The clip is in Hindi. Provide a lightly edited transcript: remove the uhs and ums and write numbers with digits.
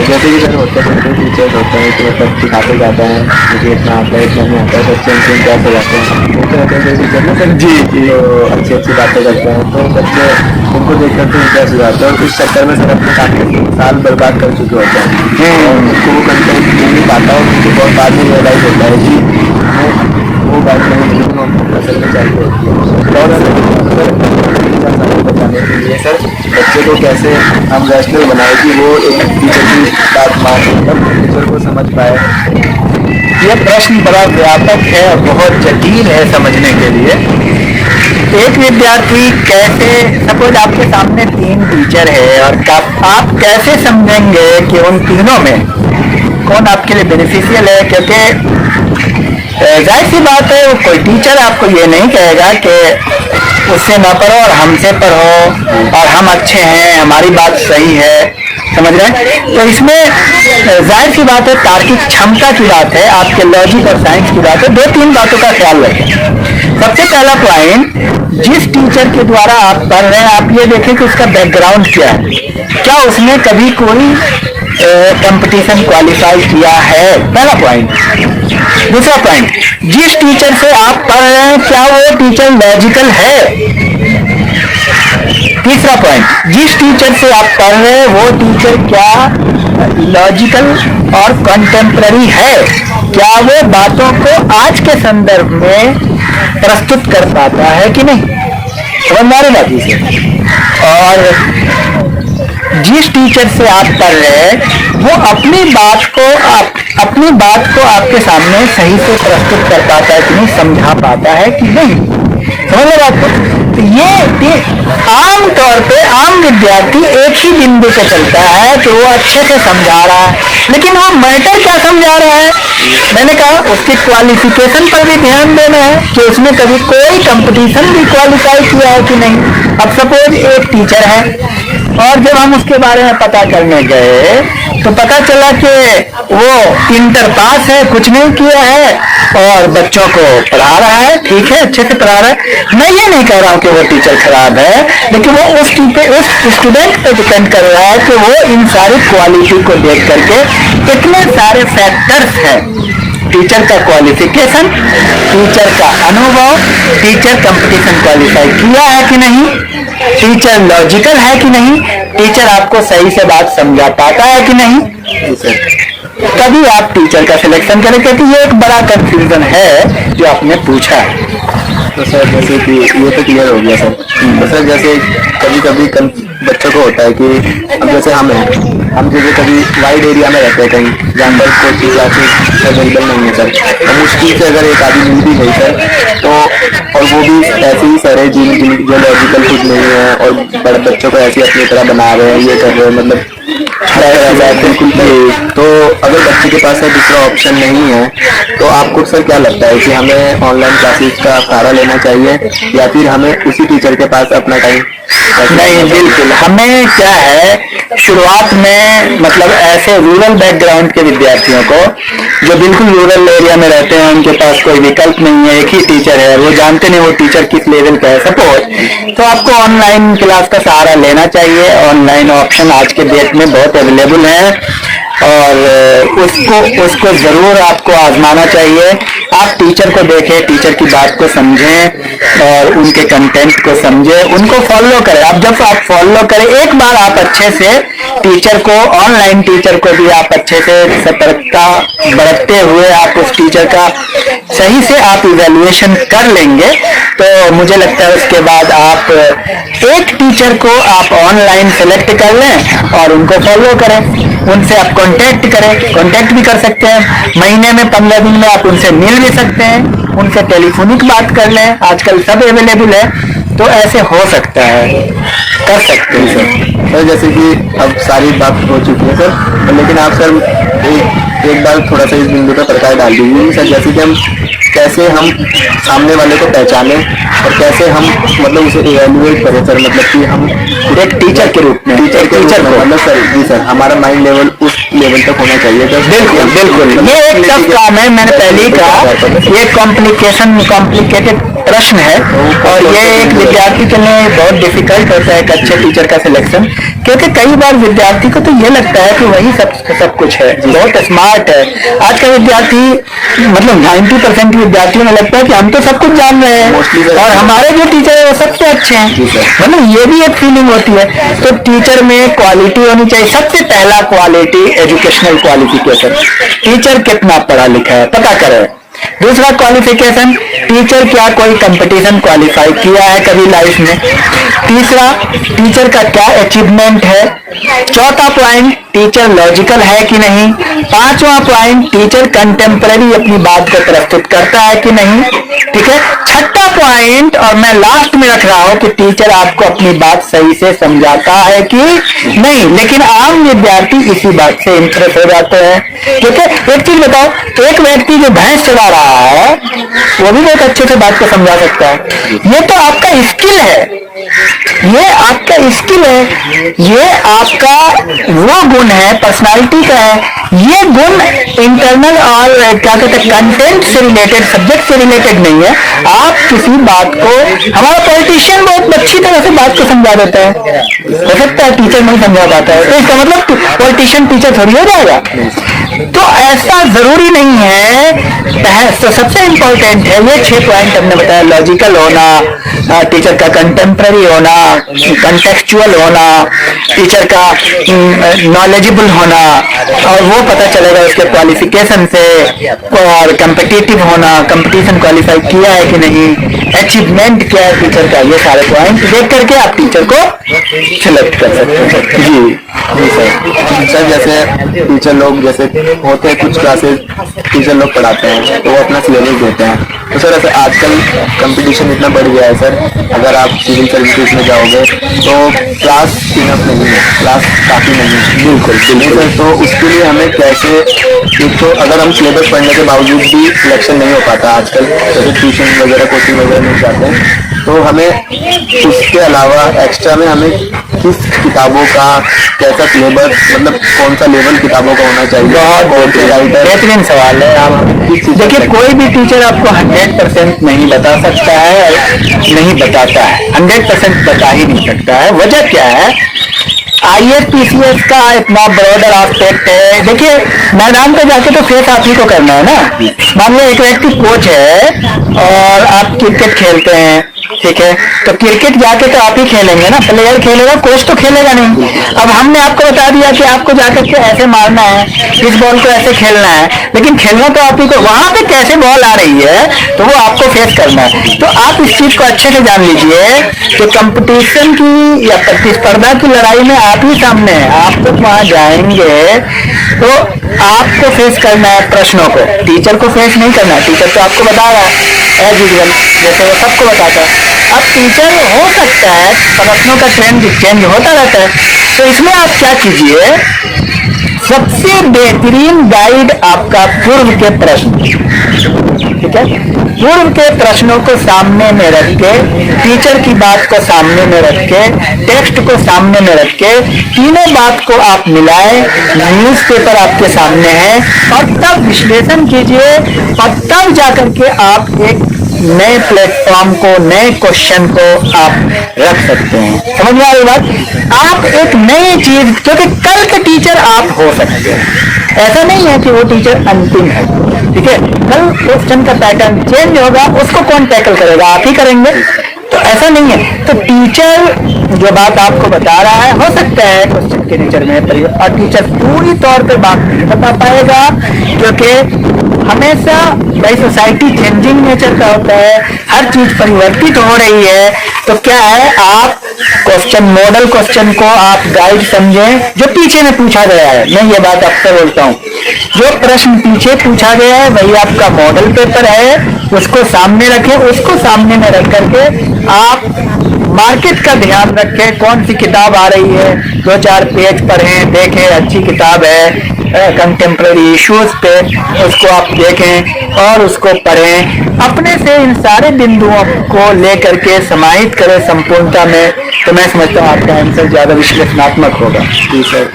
जैसे कि सर होता है तो टीचर्स होते हैं कि मतलब सिखाते जाते हैं मुझे इतना आता है इतना नहीं आता है, बच्चे उनसे इम्प्रेस हो जाते हैं, वो तो होते हैं टीचर ना सर जी जी। तो अच्छी अच्छी बातें करते हैं तो बच्चे उनको देखकर तो इम्प्रेस हो जाते हैं और इस चक्कर में सर अपने काफी साल बर्बाद कर चुके होते हैं और उनको वो कंटेंट मिल नहीं पाता और उनको बहुत बाद में रियलाइज होता है कि वो बात नहीं लेकिन उनको असल में चाहिए होती है। और सर बताने के लिए सर बच्चे को कैसे हम रैशनल बनाए कि वो एक टीचर की बात मान मतलब टीचर को समझ पाए। ये प्रश्न बड़ा व्यापक है और बहुत जटिल है समझने के लिए। एक विद्यार्थी कैसे, सपोज आपके सामने 3 टीचर है और आप कैसे समझेंगे कि उन तीनों में कौन आपके लिए बेनिफिशियल है? क्योंकि जाहिर सी बात है, वो कोई टीचर आपको ये नहीं कहेगा कि उससे ना पढ़ो और हमसे पढ़ो और हम अच्छे हैं, हमारी बात सही है, समझ रहे हैं? तो इसमें जाहिर सी बात है, तार्किक क्षमता की बात है, आपके लॉजिक और साइंस की बात है। 2-3 बातों का ख्याल रखें। सबसे पहला पॉइंट, जिस टीचर के द्वारा आप पढ़ रहे हैं, आप ये देखें कि उसका बैकग्राउंड क्या है, क्या उसने कभी कोई कंपटीशन क्वालिफाई किया है, पहला पॉइंट। दूसरा पॉइंट, जिस टीचर से आप पढ़ रहे हैं क्या वो टीचर लॉजिकल है? तीसरा पॉइंट, जिस टीचर से आप पढ़ रहे हैं वो टीचर क्या लॉजिकल और कंटेम्पररी है? क्या वो बातों को आज के संदर्भ में प्रस्तुत कर पाता है कि नहीं? समझ ना चीजें। और जिस टीचर से आप पढ़ रहे हैं वो अपनी बात को आपके सामने सही से प्रस्तुत कर पाता है कि नहीं, समझा पाता है कि नहीं, समझ रहे आपको? तो ये आम तौर पे आम विद्यार्थी एक ही बिंदु पे चलता है कि वो अच्छे से समझा रहा है, लेकिन वो मैटर क्या समझा रहा है? मैंने कहा उसकी क्वालिफिकेशन पर भी ध्यान देना है कि उसने कभी कोई कंपटीशन भी क्वालिफाई किया है कि नहीं। अब सपोज एक टीचर है और जब हम उसके बारे में पता करने गए तो पता चला कि वो इंटर पास है, कुछ नहीं किया है और बच्चों को पढ़ा रहा है, ठीक है, अच्छे से पढ़ा रहा है। मैं ये नहीं कह रहा हूँ कि वो टीचर खराब है, लेकिन वो उस स्टूडेंट पे डिपेंड कर रहा है कि वो इन सारी क्वालिटी को देख करके इतने सारे फैक्टर्स हैं, टीचर का क्वालिफिकेशन, टीचर का अनुभव, टीचर कंपटीशन क्वालिफाई किया है कि नहीं, टीचर लॉजिकल है कि नहीं, टीचर आपको सही से बात समझा पाता है कि नहीं, तभी आप टीचर का सिलेक्शन करें। क्योंकि ये एक बड़ा कंफ्यूजन है जो आपने पूछा है। तो सर जैसे कि ये तो क्लियर हो गया सर। तो सर जैसे कभी कभी बच्चों को होता है कि अब जैसे हम जैसे कभी वाइड एरिया में रहते हैं कहीं जहाँ पर कोचिंग क्लासेस अवेलेबल नहीं है सर, तो मुश्किल से अगर एक आदमी मिल भी गई सर तो, और वो भी ऐसे ही सर है जो लॉजिकल कुछ नहीं है और बड़े बच्चों को ऐसे अपनी तरह बना रहे हैं, ये कर रहे हैं, मतलब बिल्कुल नहीं। तो अगर बच्चे के पास दूसरा ऑप्शन नहीं है तो आपको सर क्या लगता है कि हमें ऑनलाइन क्लासेस का सहारा लेना चाहिए या फिर हमें उसी टीचर के पास अपना टाइम? नहीं, बिल्कुल हमें क्या है, शुरुआत में मतलब ऐसे रूरल बैकग्राउंड के विद्यार्थियों को जो बिल्कुल रूरल एरिया में रहते हैं, उनके पास कोई विकल्प नहीं है, एक ही टीचर है, वो जानते नहीं वो टीचर किस लेवल का है सपोज, तो आपको ऑनलाइन क्लास का सहारा लेना चाहिए। ऑनलाइन ऑप्शन आज के डेट में बहुत अवेलेबल है और उसको जरूर आपको आजमाना चाहिए। आप टीचर को देखें, टीचर की बात को समझें और उनके कंटेंट को समझें, उनको फॉलो करें। अब जब आप फॉलो करें, एक बार आप अच्छे से टीचर को, ऑनलाइन टीचर को भी आप अच्छे से सतर्कता बरतते हुए आप उस टीचर का सही से आप इवैल्यूएशन कर लेंगे तो मुझे लगता है उसके बाद आप एक टीचर को आप ऑनलाइन सेलेक्ट कर लें और उनको फॉलो करें, उनसे आप कांटेक्ट भी कर सकते हैं। महीने में 15 दिन में आप उनसे मिल भी सकते हैं, उनसे टेलीफोनिक बात कर लें, आजकल सब अवेलेबल है, तो ऐसे हो सकता है, कर सकते हैं सर। जैसे कि अब सारी बात हो चुकी है सर, लेकिन आप सर एक बार थोड़ा सा इस बिंदु पर प्रकाश डाल दीजिए सर, जैसे कि हम कैसे हम सामने वाले को पहचाने और कैसे हम मतलब उसे इवैल्यूएट करें सर, मतलब कि हम एक टीचर के रूप में, टीचर के टीचर रूप में, को। मतलब सर जी सर, हमारा माइंड लेवल उस लेवल तक होना चाहिए। बिल्कुल बिल्कुल, ये एक टफ काम है, मैंने पहले ही कहा, ये कॉम्प्लिकेटेड प्रश्न है और ये एक विद्यार्थी के लिए बहुत डिफिकल्ट होता है एक अच्छे टीचर का सिलेक्शन, क्योंकि कई बार विद्यार्थी को तो ये लगता है कि वही सब कुछ है, बहुत स्मार्ट है। आज का विद्यार्थी मतलब 90% विद्यार्थियों में लगता है कि हम तो सब कुछ जान रहे हैं और हमारे जो टीचर है वो सबसे अच्छे हैं, मतलब ये भी एक फीलिंग होती है। तो टीचर में क्वालिटी होनी चाहिए। सबसे पहला क्वालिटी एजुकेशनल क्वालिफिकेशन, टीचर कितना पढ़ा लिखा है पता करें। दूसरा क्वालिफिकेशन, टीचर क्या कोई कंपटीशन क्वालिफाई किया है कभी लाइफ में। तीसरा, टीचर का क्या अचीवमेंट है। चौथा पॉइंट, टीचर लॉजिकल है कि नहीं। पांचवा पॉइंट, टीचर कंटेम्पररी अपनी बात को प्रस्तुत करता है कि नहीं, ठीक है। छठा पॉइंट, और मैं लास्ट में रख रहा हूं कि टीचर आपको अपनी बात सही से समझाता है कि नहीं। लेकिन आम विद्यार्थी इसी बात से इंप्रेस हो जाते हैं, ठीक है। एक चीज बताओ, एक व्यक्ति जो भैंस चला रहा है वो भी बहुत अच्छे से बात को समझा सकता है। ये तो आपका स्किल है, ये आपका स्किल है, ये आपका वो गुण है, पर्सनालिटी का है। ये गुण इंटरनल और क्या कहते हैं कंटेंट से रिलेटेड, सब्जेक्ट से रिलेटेड नहीं है। आप किसी बात को, हमारा पॉलिटिशियन बहुत अच्छी तरह से बात को समझा देता है, हो सकता है टीचर नहीं समझा पाता है, तो इसका मतलब पॉलिटिशियन टीचर थोड़ी हो जाएगा। तो ऐसा जरूरी नहीं है। तो सबसे इंपॉर्टेंट है ये 6 पॉइंट हमने बताया, लॉजिकल होना, टीचर का कंटेम्पररी होना, कंटेक्चुअल होना, टीचर का नॉलेजेबल होना, और वो पता चलेगा उसके क्वालिफिकेशन से, और कम्पिटिटिव होना, कंपटीशन क्वालिफाई किया है कि नहीं, अचीवमेंट क्या है टीचर का। ये सारे पॉइंट देख करके आप टीचर को सिलेक्ट कर सकते हैं। जी सर, जैसे टीचर लोग जैसे होते हैं कुछ क्लासेस टीचर लोग पढ़ाते हैं तो वो अपना सिलेबस देते हैं, तो सर ऐसे आजकल कंपटीशन इतना बढ़ गया है सर, अगर आप सिविल सर्विसेज में जाओगे तो क्लास इनफ नहीं है, क्लास काफ़ी नहीं है। बिल्कुल नहीं सर, तो उसके लिए हमें कैसे, एक तो अगर हम सिलेबस पढ़ने के बावजूद भी सिलेक्शन नहीं हो पाता आजकल, जैसे ट्यूशन वगैरह कोचिंग वगैरह मिल जाते हैं, तो हमें उसके अलावा एक्स्ट्रा में हमें किस किताबों का कैसा सिलेबस, मतलब कौन सा लेवल किताबों का होना चाहिए। बहुत बेहतरीन सवाल है। आप देखिए, कोई भी टीचर आपको 100% नहीं बता सकता है, नहीं बताता है, 100% बता ही नहीं सकता है। वजह क्या है, IAS PCS का इतना ब्रॉडर एस्पेक्ट है। देखिए, मैदान पे जाके तो फेस आप ही को करना है ना। मान लो एक व्यक्ति कोच है और आप क्रिकेट खेलते हैं, ठीक है, तो क्रिकेट जाके तो आप ही खेलेंगे ना, प्लेयर खेलेगा, कोच तो खेलेगा नहीं। अब हमने आपको बता दिया कि आपको जाकर के ऐसे मारना है, इस बॉल को ऐसे खेलना है, लेकिन खेलना तो आप ही को, वहां पे कैसे बॉल आ रही है तो वो आपको फेस करना है। तो आप इस चीज को अच्छे से जान लीजिए कि कंपटीशन की या प्रतिस्पर्धा की लड़ाई में आप ही सामने है। आप तो वहां जाएंगे तो आपको फेस करना है प्रश्नों को, टीचर को फेस नहीं करना है। टीचर तो आपको बता रहा है एज यूजुअल, जैसे वो सबको बताता है। अब टीचर हो सकता है प्रश्नों का ट्रेंड चेंज होता रहता है, तो इसमें आप क्या कीजिए, सबसे बेहतरीन गाइड आपका पूर्व के प्रश्न, ठीक है। पूर्व के प्रश्नों को सामने में रख के, टीचर की बात को सामने में रख के, टेक्स्ट को सामने में रख के, तीनों बात को आप मिलाएं, न्यूज़पेपर आपके सामने है, और तब विश्लेषण कीजिए, और तब जाकर के आप एक नए प्लेटफॉर्म को, नए क्वेश्चन को आप रख सकते हैं। समझ में आ रही बात। आप एक नई चीज, क्योंकि कल के टीचर आप हो सकते हैं, ऐसा नहीं है कि वो टीचर अंतिम है, ठीक है। कल क्वेश्चन का पैटर्न चेंज होगा, उसको कौन टैकल करेगा, आप ही करेंगे, तो ऐसा नहीं है। तो टीचर जो बात आपको बता रहा है, हो सकता है क्वेश्चन के नेचर में, और टीचर पूरी तौर पे बात नहीं बता पाएगा, क्योंकि हमेशा भाई सोसाइटी चेंजिंग नेचर का होता है, हर चीज परिवर्तित हो रही है। तो क्या है, आप क्वेश्चन, मॉडल क्वेश्चन को आप गाइड समझें, जो पीछे में पूछा गया है। मैं ये बात अक्सर बोलता हूँ, जो प्रश्न पीछे पूछा गया है वही आपका मॉडल पेपर है, उसको सामने रखें, उसको सामने में रख करके आप मार्केट का ध्यान रखें, कौन सी किताब आ रही है, 2-4 पेज पढ़ें, देखें अच्छी किताब है कंटेम्प्रेरी इश्यूज पे, उसको आप देखें और उसको पढ़ें, अपने से इन सारे बिंदुओं को लेकर के समाहित करें संपूर्णता में, तो मैं समझता हूँ आपका आंसर ज्यादा विश्लेषणात्मक होगा। जी सर।